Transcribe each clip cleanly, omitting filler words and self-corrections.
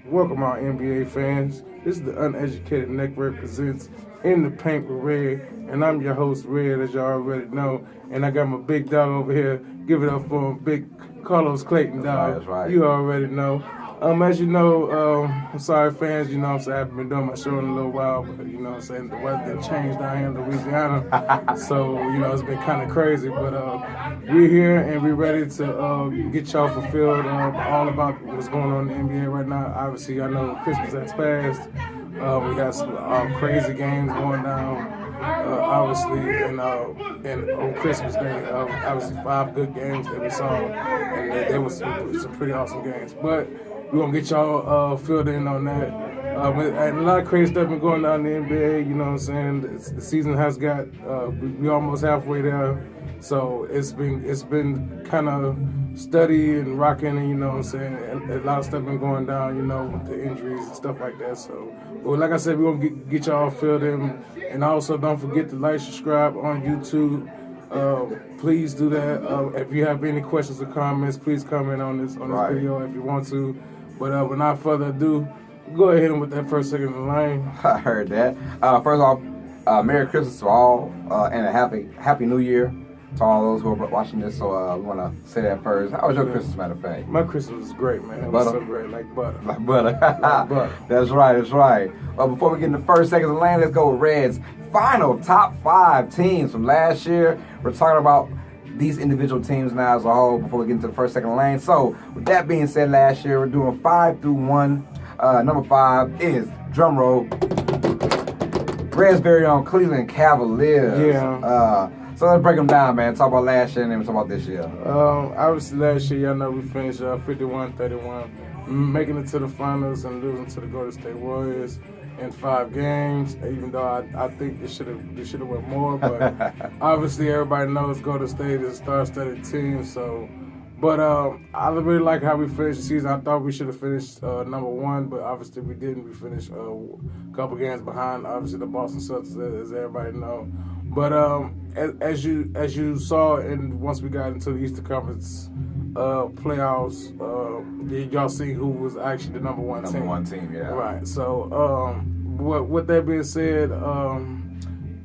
Welcome our NBA fans. This is the Uneducated Network presents In the Paint with Red, and I'm your host, Red, as y'all already know. And I got my big dog over here. Give it up for him, big Carlos Clayton, dog. That's right. You already know. As you know, I'm sorry, fans. You know, I haven't been doing my show in a little while, but you know, what I'm saying the weather changed down here in Louisiana, so you know it's been kind of crazy. But we're here and we're ready to get y'all fulfilled all about what's going on in the NBA right now. Obviously, I know Christmas has passed. We got some crazy games going down. Obviously, and on Christmas Day, obviously 5 good games that we saw, and there was some pretty awesome games. But we're going to get y'all filled in on that. And a lot of crazy stuff been going on in the NBA, you know what I'm saying? The season has got, we almost halfway there. So it's been kind of steady and rocking, and you know what I'm saying? A lot of stuff been going down, you know, with the injuries and stuff like that. So, but like I said, we're going to get y'all filled in. And also don't forget to like, subscribe on YouTube. Please do that. If you have any questions or comments, please comment on this video if you want to. But without further ado, go ahead and with that first second in the line. I heard that. First off, Merry Christmas to all, and a Happy New Year to all those who are watching this. So we want to say that first. How was your Christmas, matter of fact? My Christmas was great, man. It was so great, like butter. Like butter. Like butter. That's right. Well, before we get in the first seconds of the lane, let's go with Red's final top 5 teams from last year. We're talking about these individual teams now as a whole before we get into the first second lane. So with that being said, last year we're doing 5 through 1. Number 5 is drumroll, Red's very own Cleveland Cavaliers. Yeah. So let's break them down, man. Talk about last year and then talk about this year. Obviously last year, y'all know we finished 51-31, making it to the finals and losing to the Golden State Warriors in 5 games. Even though I think they should have went more, but obviously everybody knows Golden State is a star-studded team. So, but I really like how we finished the season. I thought we should have finished number 1, but obviously we didn't. We finished a couple games behind, obviously the Boston Celtics, as everybody know. But as you saw, and once we got into the Eastern Conference playoffs, y'all see who was actually the number one team. Yeah. Right. So with that being said,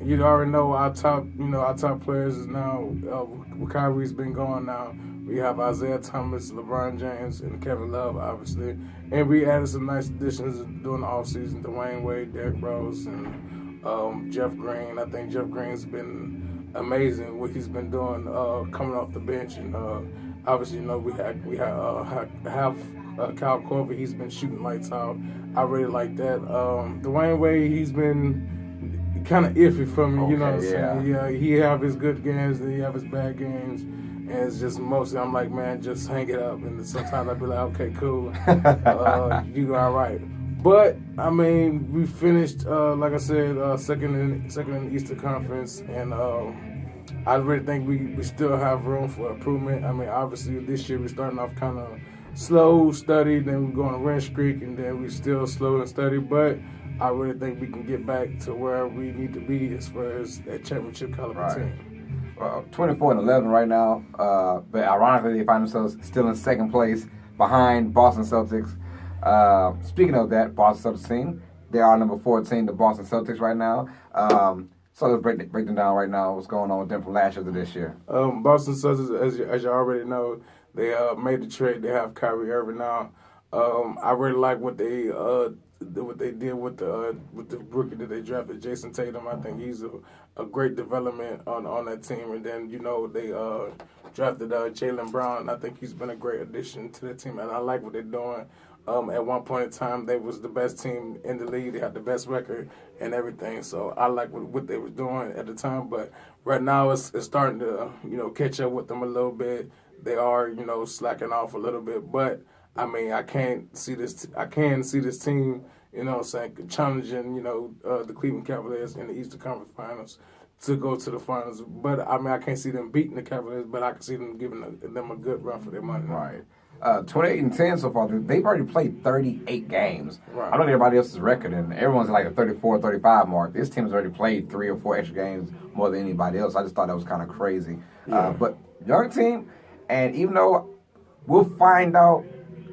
you already know our top players is now Kyrie's been gone now. We have Isaiah Thomas, LeBron James, and Kevin Love, obviously, and we added some nice additions during the offseason: Dwayne Wade, Derrick Rose, and Jeff Green. I think Jeff Green's been amazing what he's been doing coming off the bench, and obviously we have Kyle Korver. He's been shooting lights out. I really like that. Dwayne Wade, he's been kind of iffy for me. You know what I'm saying? Yeah, he have his good games and he have his bad games. And it's just mostly I'm like, man, just hang it up. And sometimes I be like, okay, cool, you all right. But I mean, we finished, like I said, second in the Eastern Conference, and I really think we still have room for improvement. I mean, obviously this year we're starting off kind of slow, steady, then we go on a win streak, and then we still slow and steady. But I really think we can get back to where we need to be as far as that championship caliber team. 24-11 right now, but ironically they find themselves still in second place behind Boston Celtics. Speaking of that Boston Celtics team, they are number 14, the Boston Celtics right now. So let's break them down right now. What's going on with them from last year to this year? Boston Celtics, as you already know, they made the trade. They have Kyrie Irving now. I really like what they did with the rookie that they drafted, Jason Tatum. I think he's a great development on that team. And then they drafted Jaylen Brown. I think he's been a great addition to that team, and I like what they're doing. At one point in time, they was the best team in the league. They had the best record and everything. So I like what they were doing at the time. But right now, it's starting to catch up with them a little bit. They are slacking off a little bit. But I mean, I can see this team, challenging the Cleveland Cavaliers in the Eastern Conference Finals to go to the finals. But I mean, I can't see them beating the Cavaliers, but I can see them giving them a good run for their money. Right. 28-10 so far. They've already played 38 games. Right. I know everybody else's record, and everyone's at like a 34, 35 mark. This team has already played 3 or 4 extra games more than anybody else. I just thought that was kind of crazy. Yeah. But young team, and even though we'll find out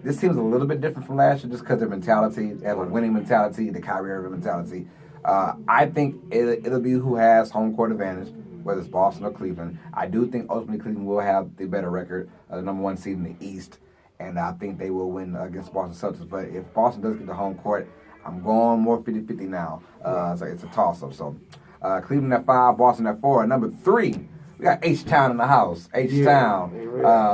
This team's a little bit different from last year just because their mentality. They have a winning mentality, the Kyrie Irving mentality. I think it'll be who has home court advantage, whether it's Boston or Cleveland. I do think ultimately Cleveland will have the better record, the number one seed in the East, and I think they will win against Boston Celtics. But if Boston does get the home court, I'm going more 50-50 now. So it's a toss-up. So Cleveland at 5, Boston at 4. At number 3, we got H-Town in the house. H-Town.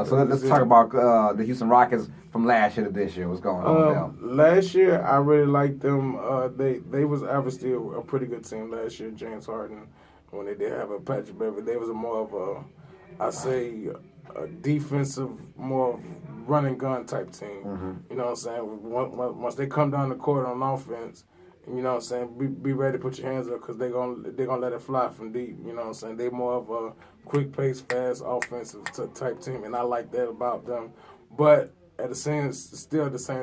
So let's talk about the Houston Rockets from last year to this year. What's going on with them? Last year, I really liked them. They was obviously a pretty good team last year. James Harden, when they did have a Patrick Beverly, they was more of a defensive, more run and gun type team. Mm-hmm. You know what I'm saying? Once they come down the court on offense, you know what I'm saying, be ready to put your hands up because they're gonna let it fly from deep. You know what I'm saying? They more of a quick pace, fast offensive type team, and I like that about them. But at the same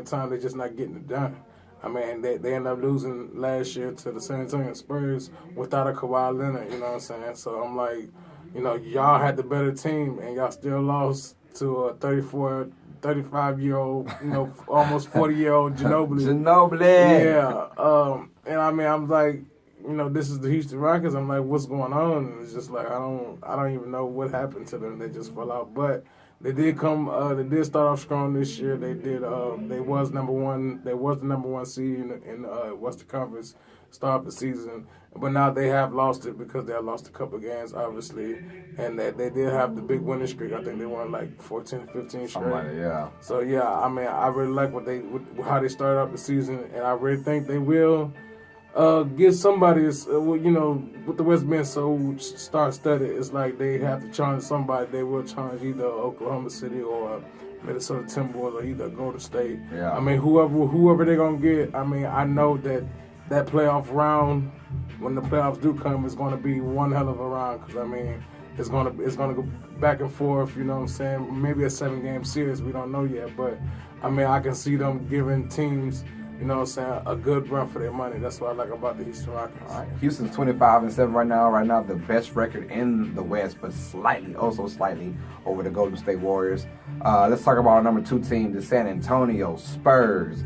time, they're just not getting it done. I mean, they ended up losing last year to the San Antonio Spurs without a Kawhi Leonard. You know what I'm saying? So I'm like, you know, y'all had the better team, and y'all still lost to a 35-year-old, you know, almost 40-year-old Ginobili. Yeah. And I mean, I'm like, you know, this is the Houston Rockets. I'm like, what's going on? And it's just like I don't even know what happened to them. They just fell out. But they did they did start off strong this year. They did. They was number one. They was the number one seed in Western Conference start of the season. But now they have lost it because they have lost a couple of games, obviously, and that they did have the big winning streak. I think they won like 14, 15 straight. Like yeah. So yeah, I mean, I really like how they started out the season, and I really think they will get somebody. You know, with the West being so star-studded, it's like they have to challenge somebody. They will challenge either Oklahoma City or Minnesota Timberwolves or either Golden State. Yeah. I mean, whoever they're gonna get. I mean, I know that playoff round, when the playoffs do come, is going to be one hell of a round because, I mean, it's going to go back and forth, you know what I'm saying? Maybe a 7-game series, we don't know yet. But, I mean, I can see them giving teams, you know what I'm saying, a good run for their money. That's what I like about the Houston Rockets. All right. Houston's 25-7 right now. Right now, the best record in the West, but slightly over the Golden State Warriors. Let's talk about our number 2 team, the San Antonio Spurs.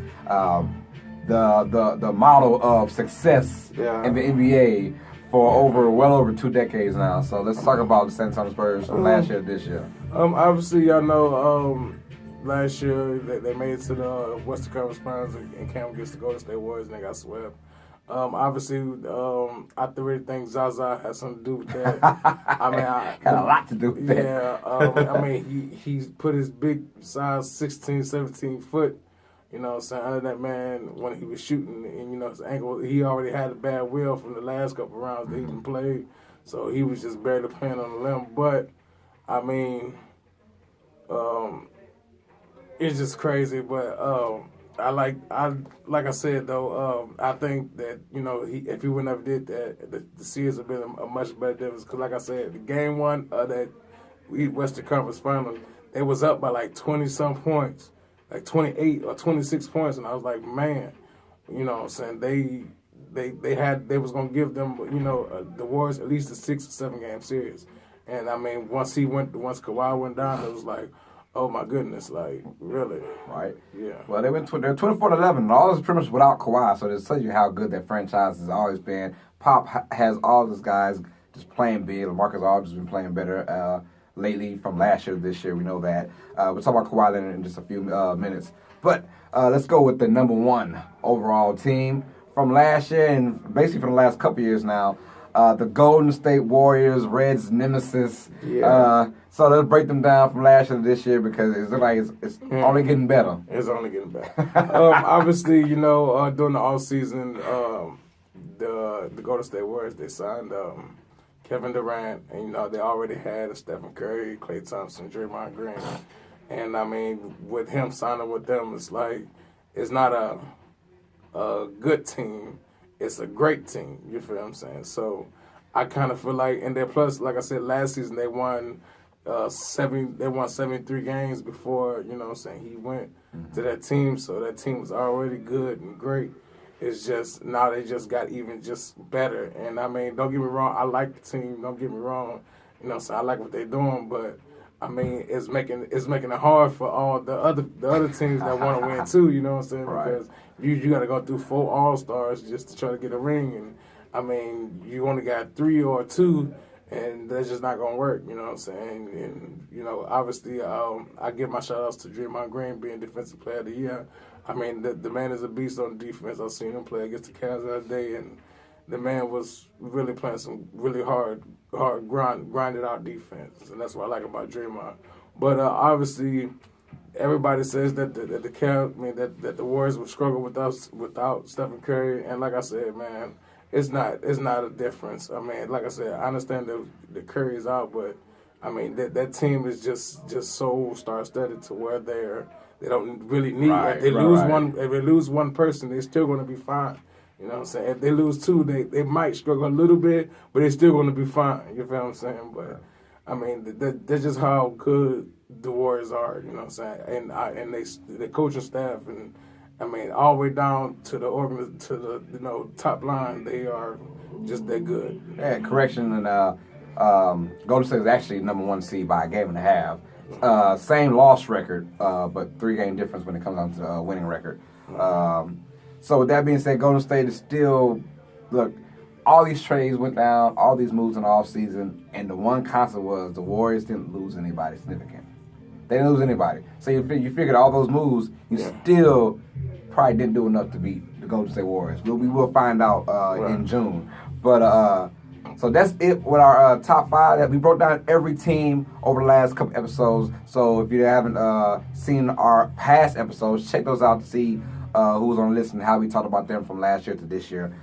The model of success in the NBA for well over 2 decades now. So let's talk about the San Antonio Spurs from last year to this year. Obviously, y'all know last year they made it to the Western Conference Finals and came against the Golden State Warriors and they got swept. Obviously, I really think Zaza has something to do with that. I mean, had a lot to do with that. Yeah, I mean, he put his big size 16, 17 foot. You know what I'm saying? Under that man, when he was shooting, and, you know, his ankle, he already had a bad wheel from the last couple rounds that he didn't play. So he was just barely playing on the limb. But, I mean, it's just crazy. But like I said, though, I think that, you know, if he would never did that, the series would have been a much better difference. Because, like I said, the game 1 of that Western Conference Finals, they was up by like 20-some points. Like 28 or 26 points, and I was like, man, you know what I'm saying? They was gonna give them, you know, the Warriors at least a 6 or 7 game series. And I mean, once Kawhi went down, it was like, oh my goodness, like really, right? Yeah. Well, they're 24-11, and all this pretty much without Kawhi. So this tells you how good that franchise has always been. Pop has all these guys just playing big. LaMarcus Aldridge has been playing better lately from last year to this year. We know that. We'll talk about Kawhi Leonard in just a few minutes. But let's go with the number 1 overall team from last year and basically for the last couple years now. The Golden State Warriors, Reds nemesis. Yeah. So let's break them down from last year to this year because it looks like it's only getting better. It's only getting better. Obviously, you know, during the offseason, the Golden State Warriors, they signed Kevin Durant, and, you know, they already had Stephen Curry, Klay Thompson, Draymond Green. And, I mean, with him signing with them, it's like, it's not a good team. It's a great team. You feel what I'm saying? So I kind of feel like, and then plus, like I said, last season they won 73 games before, you know what I'm saying, he went to that team. So that team was already good and great. It's just, now they just got even just better. And, I mean, don't get me wrong, I like the team. Don't get me wrong. You know what I'm saying? I like what they're doing, but, I mean, it's making it hard for all the other teams that want to win too. You know what I'm saying? Right. Because you got to go through 4 All-Stars just to try to get a ring, and I mean, you only got 3 or 2, and that's just not gonna work. You know what I'm saying? And you know, obviously, I give my shout outs to Draymond Green being Defensive Player of the Year. I mean, the man is a beast on defense. I've seen him play against the Cavs the other day, and the man was really playing some really hard grinded out defense, and that's what I like about Draymond. But obviously, everybody says that the Cavs, I mean that the Warriors will struggle without Stephen Curry, and like I said, man, it's not a difference. I mean, like I said, I understand that the Curry is out, but I mean that team is just so star-studded to where they don't really need. If they lose one person, they're still going to be fine. You know what I'm saying? If they lose 2, they might struggle a little bit, but they're still going to be fine. You feel what I'm saying? But I mean, that's just how good the Warriors are. You know what I'm saying? And the coaching staff, and I mean, all the way down to the top line, they are just that good. Yeah, correction, and Golden State is actually number 1 seed by a game and a half. Same loss record, but 3-game difference when it comes down to the winning record. So with that being said, Golden State is still, look, all these trades went down, all these moves in the offseason, and the one constant was the Warriors didn't lose anybody significant. They didn't lose anybody. So you figured all those moves, you still probably didn't do enough to beat the Golden State Warriors. We will find out in June. But so that's it with our top 5. That we broke down every team over the last couple episodes. So if you haven't seen our past episodes, check those out to see who was on the list and how we talked about them from last year to this year.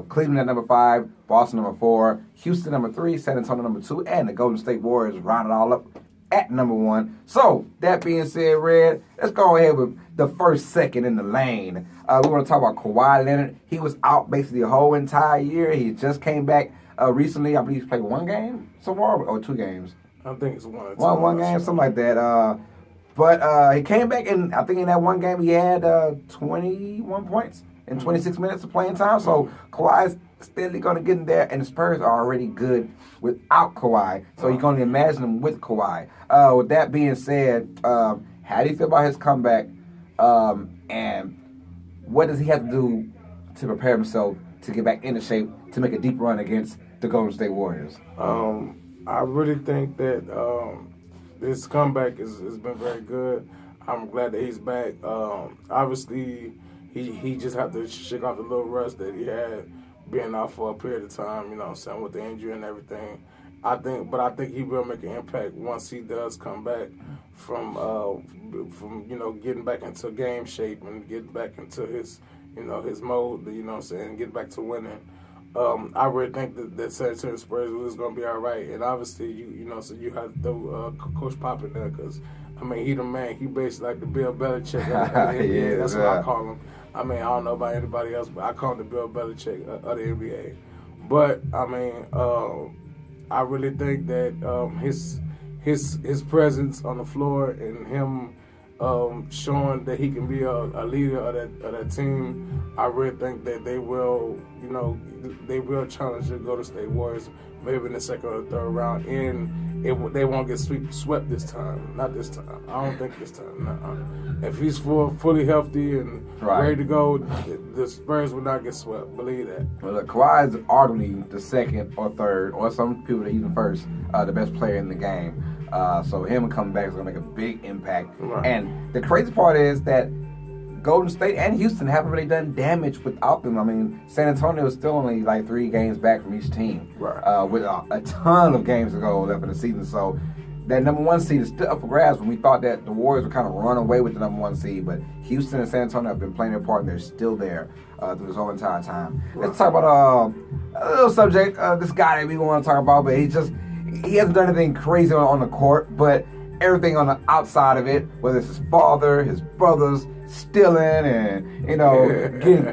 Cleveland at number 5, Boston number 4, Houston number 3, San Antonio number 2, and the Golden State Warriors rounded all up at number 1. So that being said, Red, let's go ahead with the first second in the lane. We want to talk about Kawhi Leonard. He was out basically the whole entire year. He just came back recently. I believe he's played 1 game so far, or 2 games. I think it's 1 or 2. One game, something like that. But he came back, and I think in that 1 game he had 21 points in 26 minutes of playing time. So Kawhi's steadily going to get in there, and the Spurs are already good without Kawhi. So you can only imagine them with Kawhi. With that being said, how do you feel about his comeback? And what does he have to do to prepare himself to get back into shape to make a deep run against the Golden State Warriors? I really think that his comeback has been very good. I'm glad that he's back. Obviously, he just had to shake off the little rust that he had being out for a period of time, you know what I'm saying, with the injury and everything. I think he will make an impact once he does come back from getting back into game shape and get back into his mode, you know what I'm saying, and get back to winning. I really think that San Antonio Spurs is going to be all right, and obviously you have to throw Coach Pop in there because I mean he the man. He basically like the Bill Belichick. Yeah, that's what I call him. I mean I don't know about anybody else, but I call him the Bill Belichick of the NBA. But I mean I really think that his presence on the floor and him showing that he can be a leader of that team, I really think that they will challenge the Golden State Warriors maybe in the second or third round, and they won't get swept this time. Not this time. I don't think this time. Nuh-uh. If he's fully healthy and ready to go, the Spurs will not get swept. Believe that. Well, look, Kawhi is arguably the second or third, or some people even first, the best player in the game. So him coming back is going to make a big impact. Right. And the crazy part is that Golden State and Houston haven't really done damage without them. I mean, San Antonio is still only like 3 games back from each team, right. With a ton of games to go left in the season. So that number 1 seed is still up for grabs when we thought that the Warriors would kind of run away with the number 1 seed. But Houston and San Antonio have been playing their part, and they're still there through this whole entire time. Right. Let's talk about a little subject, this guy that we want to talk about, but he hasn't done anything crazy on the court, but everything on the outside of it, whether it's his father, his brothers, stealing and, getting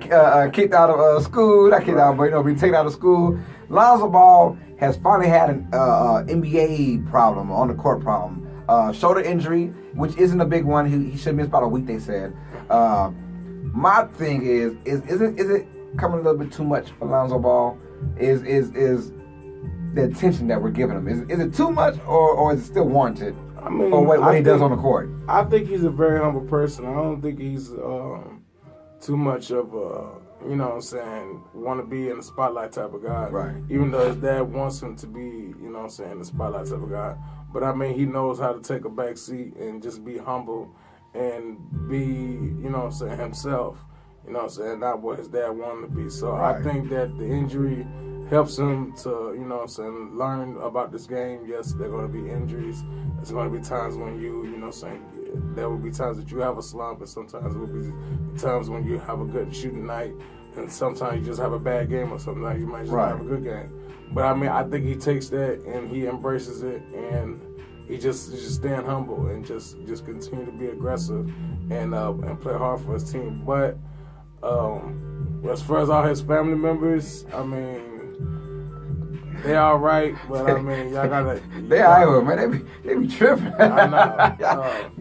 kicked out of school, not kicked out, but, being taken out of school. Lonzo Ball has finally had an NBA problem, on the court problem. Shoulder injury, which isn't a big one. He should miss about a week, they said. My thing is it coming a little bit too much for Lonzo Ball? Is the attention that we're giving him? Is it too much or is it still warranted? I mean, or what he does on the court? I think he's a very humble person. I don't think he's too much of a, you know what I'm saying, want to be in the spotlight type of guy. Right. Even though his dad wants him to be, you know what I'm saying, the spotlight type of guy. But I mean, he knows how to take a back seat and just be humble and be, you know what I'm saying, himself. You know what I'm saying, not what his dad wanted to be. So Right. I think that the injury helps him to, you know what I'm saying, learn about this game. Yes, there are going to be injuries. There's going to be times when you know what I'm saying, there will be times that you have a slump, and sometimes there will be times when you have a good shooting night, and sometimes you just have a bad game, or sometimes you might just Right. have a good game. But I mean, I think he takes that and he embraces it, and he just staying humble and just continue to be aggressive and play hard for his team. But as far as all his family members, I mean, they all right, but I mean, y'all gotta. They all right, man. They be tripping. I know.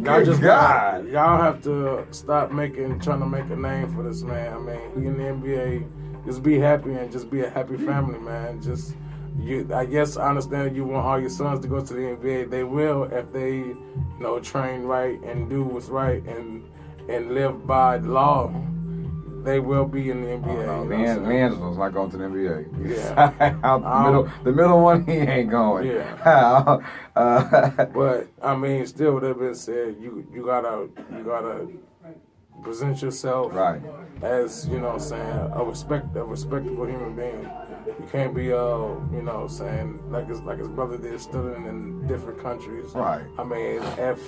Y'all Good God. Y'all have to stop trying to make a name for this man. I mean, he in the NBA. Just be happy and just be a happy family, man. I guess I understand that you want all your sons to go to the NBA. They will if they, you know, train right and do what's right and live by the law. They will be in the NBA. Oh, no, D'Angelo's not going to the NBA. Yeah. the middle one, he ain't going. Yeah. But I mean, still, with that being said, you gotta present yourself Right. as, you know what I'm saying, a respectable human being. You can't be you know what I'm saying, like his brother did, studying in different countries. Right. I mean, if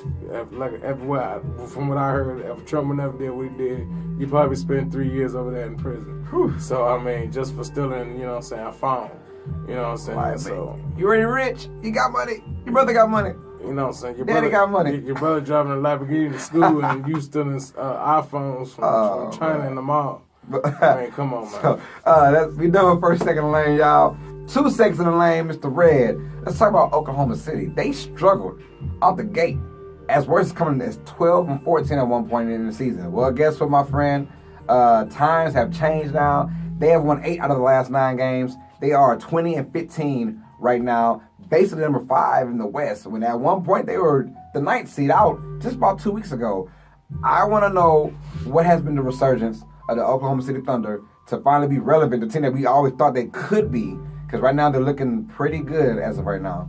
like everywhere, from what I heard, if Trump never did what he did, he probably spent 3 years over there in prison. Whew. So I mean, just for stealing, you know what I'm saying, a phone. You know what I'm saying? Right, So you already rich. You got money. Your brother got money. you know what I'm saying? Your Daddy got money. Your brother driving a Lamborghini to school and you stealing iPhones from China man. in the mall. I mean, come on, man. So, we done with first, second lane, y'all. 2 seconds in the lane, Mr. Red. Let's talk about Oklahoma City. They struggled out the gate. As worse as coming as 12-14 at one point in the season. Well, guess what, my friend? Times have changed now. They have won 8 out of the last 9 games. They are 20-15 right now, basically number 5 in the West. When at one point they were the 9th seed out just about 2 weeks ago. I want to know what has been the resurgence of the Oklahoma City Thunder to finally be relevant, the team that we always thought they could be, because right now they're looking pretty good as of right now.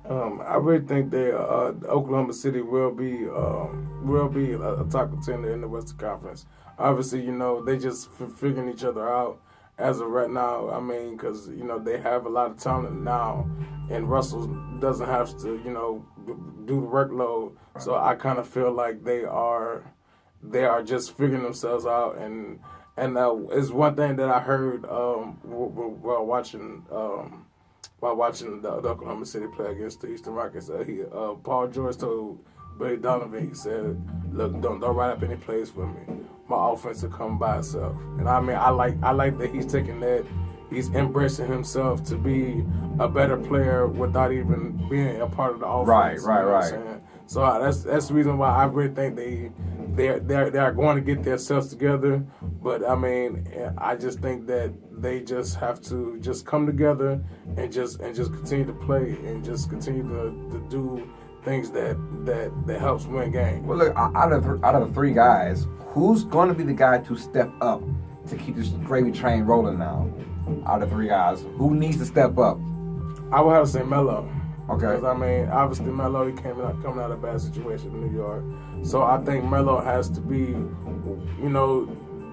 I really think Oklahoma City will be a top contender in the Western Conference. Obviously, you know, they just figuring each other out as of right now. I mean, because, you know, they have a lot of talent now, and Russell doesn't have to, you know, do the workload. So I kind of feel like they are just figuring themselves out, and it's one thing that I heard while watching the Oklahoma City play against the Houston Rockets. Paul George told Billy Donovan, he said, "Look, don't write up any plays for me. My offense will come by itself." And I mean, I like that he's taking that. He's embracing himself to be a better player without even being a part of the offense. Right. You know what I'm saying? So that's the reason why I really think they are going to get themselves together. But I mean, I just think that they just have to just come together and just continue to play and just continue to do things that helps win games. Well, look, out of the 3 guys, who's going to be the guy to step up to keep this gravy train rolling now? Out of 3 guys, who needs to step up? I would have to say Melo. Okay. Because, I mean, obviously Melo, he coming out of a bad situation in New York. So I think Melo has to be, you know,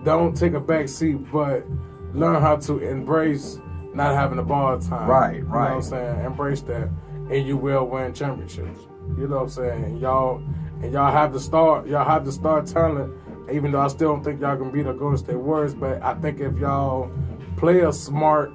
don't take a back seat, but learn how to embrace not having the ball all the time. Right. You know what I'm saying? Embrace that, and you will win championships. You know what I'm saying? And y'all have the star talent, even though I still don't think y'all can beat the Golden State Warriors, but I think if y'all play a smart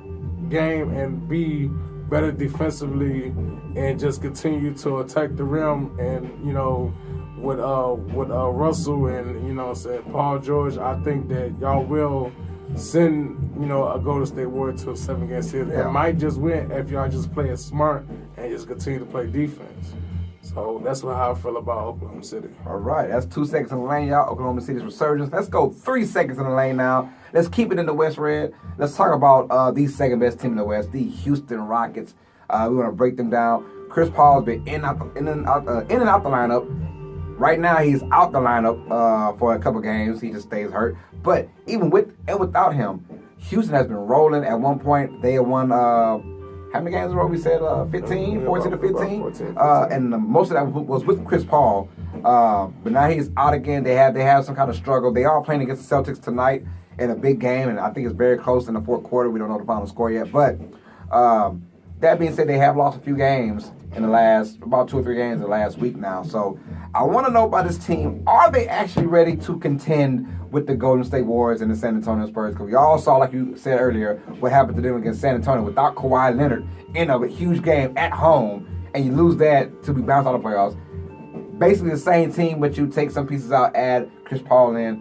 game and be better defensively and just continue to attack the rim, and, you know, with Russell and, you know what I'm saying, Paul George, I think that y'all will send, you know, a Golden State Warrior to a 7-game series. Yeah. It might just win if y'all just play it smart and just continue to play defense. So that's how I feel about Oklahoma City. All right, that's 2 seconds in the lane, y'all. Oklahoma City's resurgence. Let's go 3 seconds in the lane now. Let's keep it in the West, Red. Let's talk about the second best team in the West, the Houston Rockets. We want to break them down. Chris Paul's been in and out the lineup. Right now, he's out the lineup for a couple games. He just stays hurt. But even with and without him, Houston has been rolling. At one point, they had won, how many games in a row? We said 14 to 15. 14. And most of that was with Chris Paul. But now he's out again. They have some kind of struggle. They are playing against the Celtics tonight in a big game, and I think it's very close in the fourth quarter. We don't know the final score yet. But that being said, they have lost a few games in the last, about 2 or 3 games in the last week now. So I want to know about this team. Are they actually ready to contend with the Golden State Warriors and the San Antonio Spurs? Because we all saw, like you said earlier, what happened to them against San Antonio without Kawhi Leonard in a huge game at home, and you lose that to be bounced out of the playoffs. Basically the same team, but you take some pieces out, add Chris Paul in.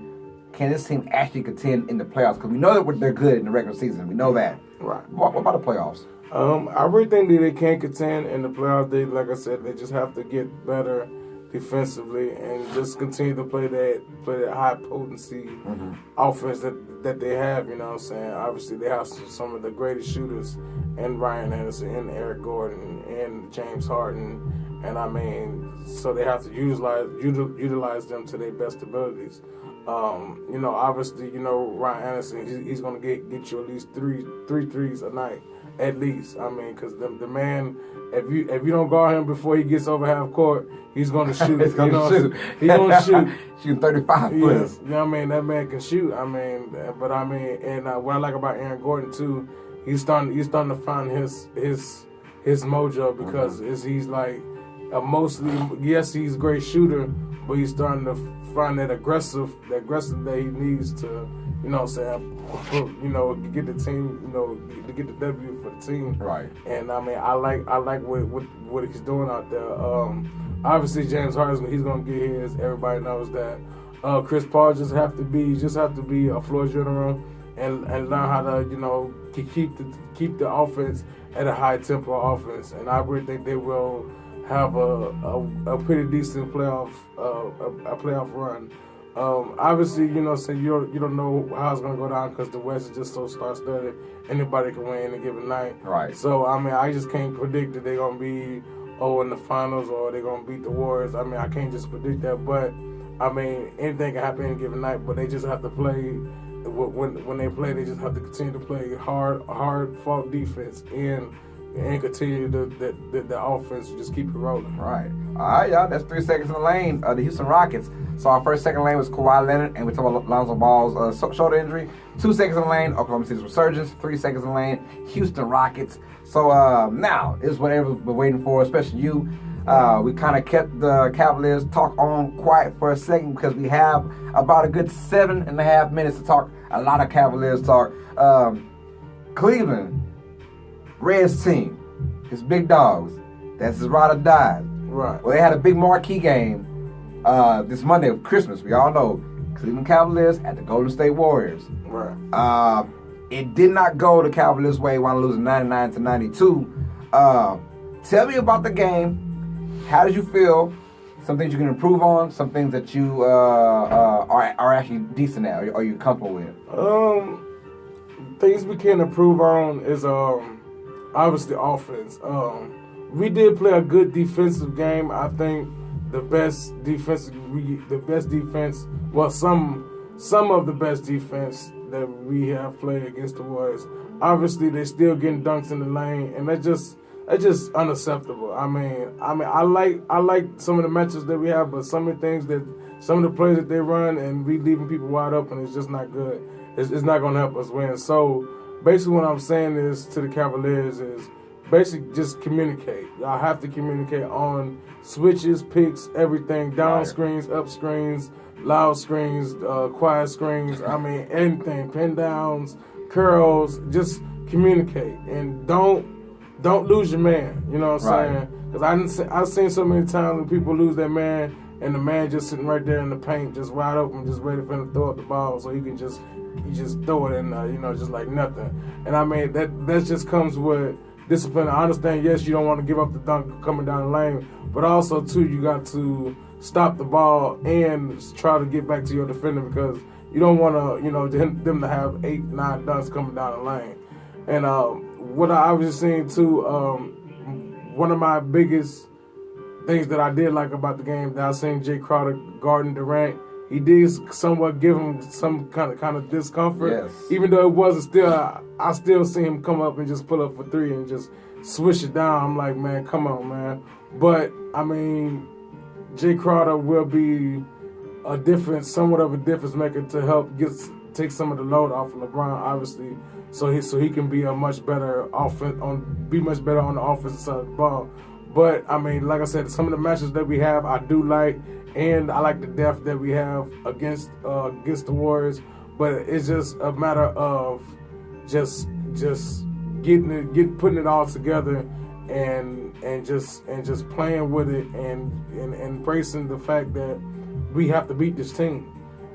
Can this team actually contend in the playoffs? Because we know that they're good in the regular season. We know that. Right. What about the playoffs? I really think that they can contend in the playoffs. They, like I said, they just have to get better defensively and just continue to play that high potency offense that they have. You know what I'm saying? Obviously, they have some of the greatest shooters, and Ryan Anderson, and Eric Gordon, and James Harden, and I mean, so they have to utilize them to their best abilities. You know, obviously, you know, Ryan Anderson, he's going to get you at least three threes a night, at least. I mean, because the man, if you don't guard him before he gets over half court, he's going to shoot. He's going to shoot. He's going to shoot. Shooting 35 yes. footers. You know what I mean? That man can shoot. I mean, but I mean, and what I like about Aaron Gordon too, he's starting to find his mojo because he's like mostly, yes, he's a great shooter, but he's starting to find that aggressive that he needs to, you know what I'm saying, you know, get the team, you know, to get the W for the team. Right. And I mean, I like what he's doing out there. Obviously, James Harden, he's gonna get his. Everybody knows that. Chris Paul just have to be a floor general and learn how to, you know, keep the offense at a high tempo offense. And I really think they will have a pretty decent playoff run. Obviously, you know, so you don't know how it's gonna go down because the West is just so star-studded. Anybody can win any given night. Right. So I mean, I just can't predict that they're gonna be in the finals or they're gonna beat the Warriors. I mean, I can't just predict that, but I mean, anything can happen any given night. But they just have to play. When they play, they just have to continue to play hard fought defense and continue the offense, just keep it rolling. Right. All right, y'all. That's 3 seconds in the lane. The Houston Rockets. So our first second lane was Kawhi Leonard, and we talked about Lonzo Ball's shoulder injury. 2 seconds in the lane, Oklahoma City's resurgence. 3 seconds in the lane, Houston Rockets. So now is what everyone's been waiting for, especially you. We kind of kept the Cavaliers talk on quiet for a second because we have about a good 7.5 minutes to talk. A lot of Cavaliers talk. Cleveland. Reds team, his big dogs, that's his ride or die. Right. Well, they had a big marquee game this Monday of Christmas. We all know Cleveland Cavaliers at the Golden State Warriors. Right. It did not go the Cavaliers' way, while losing 99-92. Tell me about the game. How did you feel? Some things you can improve on. Some things that you are actually decent at. Or are you comfortable with? Things we can improve on is obviously offense. We did play a good defensive game. I think the best defense. Well, some of the best defense that we have played against the Warriors. Obviously, they're still getting dunks in the lane, and that's just unacceptable. I mean, I like some of the matches that we have, but some of the plays that they run and we leaving people wide open is just not good. It's not going to help us win. So basically what I'm saying is to the Cavaliers is basically just communicate. Y'all have to communicate on switches, picks, everything, down screens, up screens, loud screens, quiet screens. I mean, anything, pin downs, curls, just communicate. And don't lose your man. You know what I'm saying? Because I've seen so many times when people lose their man and the man just sitting right there in the paint, just wide open, just ready for him to throw up the ball so you just throw it in, just like nothing. And I mean, that just comes with discipline. I understand, yes, you don't want to give up the dunk coming down the lane, but also, too, you got to stop the ball and try to get back to your defender because you don't want to, them to have 8, 9 dunks coming down the lane. And what I was seen, too, one of my biggest things that I did like about the game that I seen Jay Crowder guarding Durant. He did somewhat give him some kind of discomfort. Yes. Even though it wasn't still, I still see him come up and just pull up for three and just swish it down. I'm like, man, come on, man. But I mean, Jay Crowder will be somewhat of a difference maker to help take some of the load off of LeBron, obviously, so he can be a much better on the offensive side of the ball. But I mean, like I said, some of the matches that we have, I do like, and I like the depth that we have against the Warriors. But it's just a matter of just putting it all together and just playing with it and embracing the fact that we have to beat this team.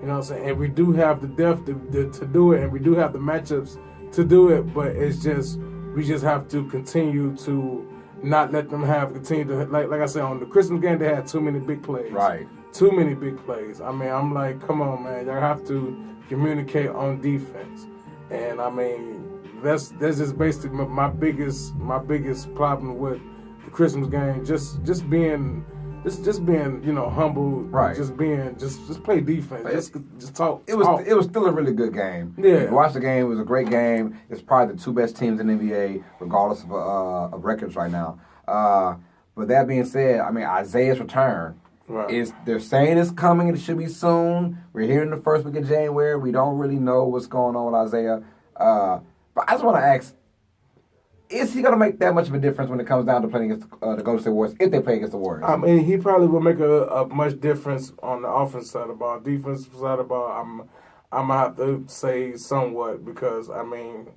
You know what I'm saying? And we do have the depth to do it, and we do have the matchups to do it. But it's just we just have to continue to not let them continue to like I said, on the Christmas game they had too many big plays. Right. Too many big plays. I mean, I'm like, come on, man, y'all have to communicate on defense. And I mean, that's just basically my biggest problem with the Christmas game. Just being humble. Right. Just play defense. Just talk. It was still a really good game. Yeah. You watch the game. It was a great game. It's probably the two best teams in the NBA, regardless of records right now. But that being said, I mean, Isaiah's return. Right. They're saying it's coming. It should be soon. We're here in the first week of January. We don't really know what's going on with Isaiah. But I just want to ask, is he going to make that much of a difference when it comes down to playing against the Golden State Warriors, if they play against the Warriors? I mean, he probably will make a much difference on the offensive side of the ball. Defensive side of the ball, I'm going to have to say somewhat because, I mean,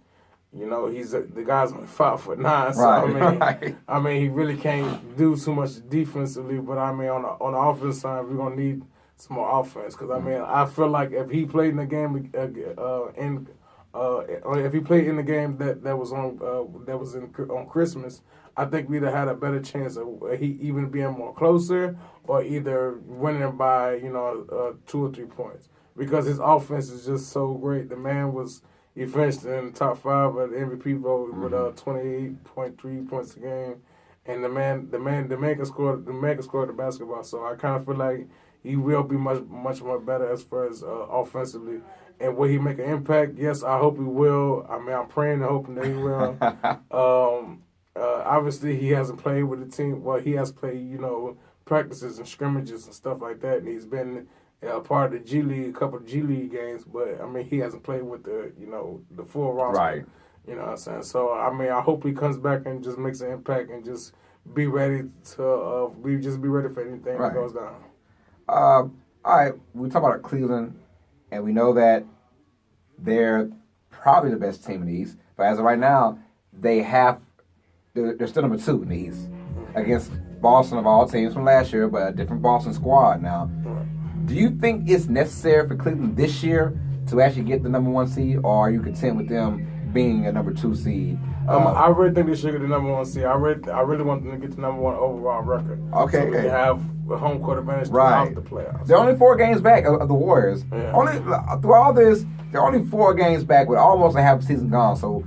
you know, the guy's only 5'9", so right. I mean, he really can't do too much defensively. But I mean, on the offensive side, we're gonna need some more offense because I mean, I feel like if he played in the game if he played in the game that was on Christmas, I think we'd have had a better chance of he even being more closer or either winning by 2 or 3 points because his offense is just so great. The man He finished in the top 5 of the MVP vote with 28.3 points a game, and the man can score the basketball. So I kind of feel like he will be much more better as far as offensively. And will he make an impact? Yes, I hope he will. I mean, I'm praying and hoping that he will. Obviously, he hasn't played with the team. Well, he has played, practices and scrimmages and stuff like that, and he's been part of the G League, a couple of G League games, but I mean, he hasn't played with the full roster. Right. You know what I'm saying? So I mean, I hope he comes back and just makes an impact and just be ready to be ready for anything that goes down. All right, we talk about Cleveland, and we know that they're probably the best team in the East, but as of right now, they're still number 2 in the East against Boston of all teams from last year, but a different Boston squad now. Do you think it's necessary for Cleveland this year to actually get the number 1 seed, or are you content with them being a number 2 seed? I really think they should get the number 1 seed. I really want them to get the number 1 overall record. Okay. So we can have a home court advantage throughout the playoffs. They're only 4 games back of the Warriors. Yeah. Only through all this, they're only 4 games back with almost a half season gone. So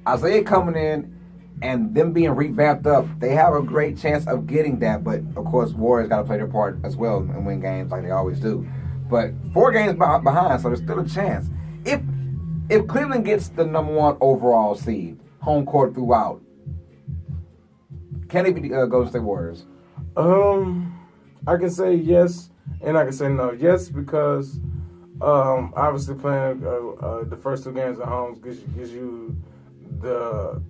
Isaiah coming in and them being revamped up, they have a great chance of getting that. But, of course, Warriors got to play their part as well and win games like they always do. But 4 games behind, so there's still a chance. If Cleveland gets the number 1 overall seed, home court throughout, can they be the Golden State Warriors? I can say yes, and I can say no. Yes, because obviously playing the first 2 games at home gives you the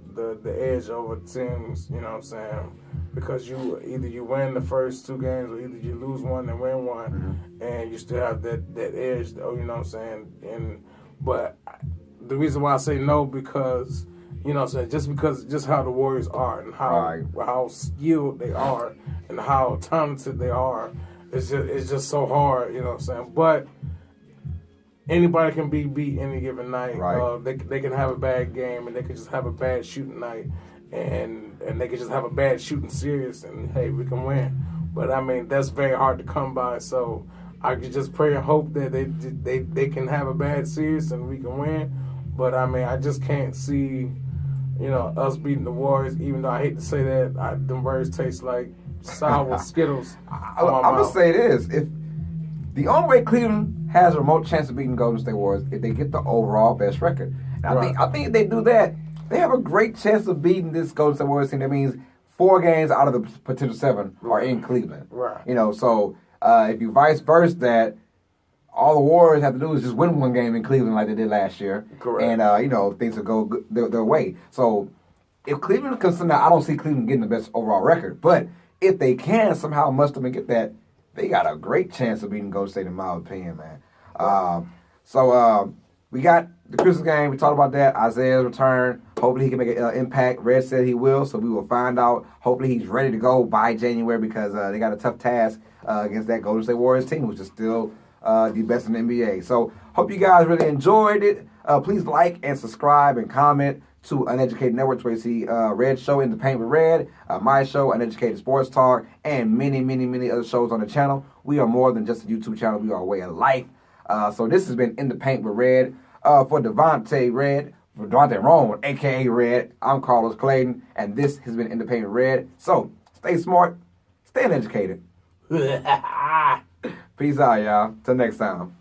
edge over teams, you know what I'm saying? Because either you win the first 2 games or either you lose 1 and win 1, and you still have that edge, you know what I'm saying? But the reason why I say no because, you know what I'm saying, just how the Warriors are and how skilled they are and how talented they are, it's just so hard, you know what I'm saying? But anybody can be beat any given night. Right. They can have a bad game, and they can just have a bad shooting night, and they can just have a bad shooting series, and hey, we can win. But I mean, that's very hard to come by. So I could just pray and hope that they can have a bad series and we can win. But I mean, I just can't see us beating the Warriors, even though I hate to say that, them words taste like sour Skittles. I'm going to say this. If the only way Cleveland has a remote chance of beating Golden State Warriors if they get the overall best record. And I think if they do that, they have a great chance of beating this Golden State Warriors team. That means 4 games out of the potential 7 are in Cleveland. Right. So if you vice versa that, all the Warriors have to do is just win 1 game in Cleveland like they did last year. Correct. And, things will go their way. So if Cleveland can somehow, I don't see Cleveland getting the best overall record, but if they can somehow muster and get that, they got a great chance of beating Golden State in my opinion, man. So we got the Christmas game. We talked about that. Isaiah's return. Hopefully he can make an impact. Red said he will, so we will find out. Hopefully he's ready to go by January because they got a tough task against that Golden State Warriors team, which is still the best in the NBA. So hope you guys really enjoyed it. Please like and subscribe and comment to Uneducated Network where you see Red's show, In the Paint with Red, my show, Uneducated Sports Talk, and many, many, many other shows on the channel. We are more than just a YouTube channel. We are a way of life. So this has been In the Paint with Red. For Devonte Rone, a.k.a. Red, I'm Carlos Clayton, and this has been In the Paint with Red. So stay smart, stay uneducated. Peace out, y'all. Till next time.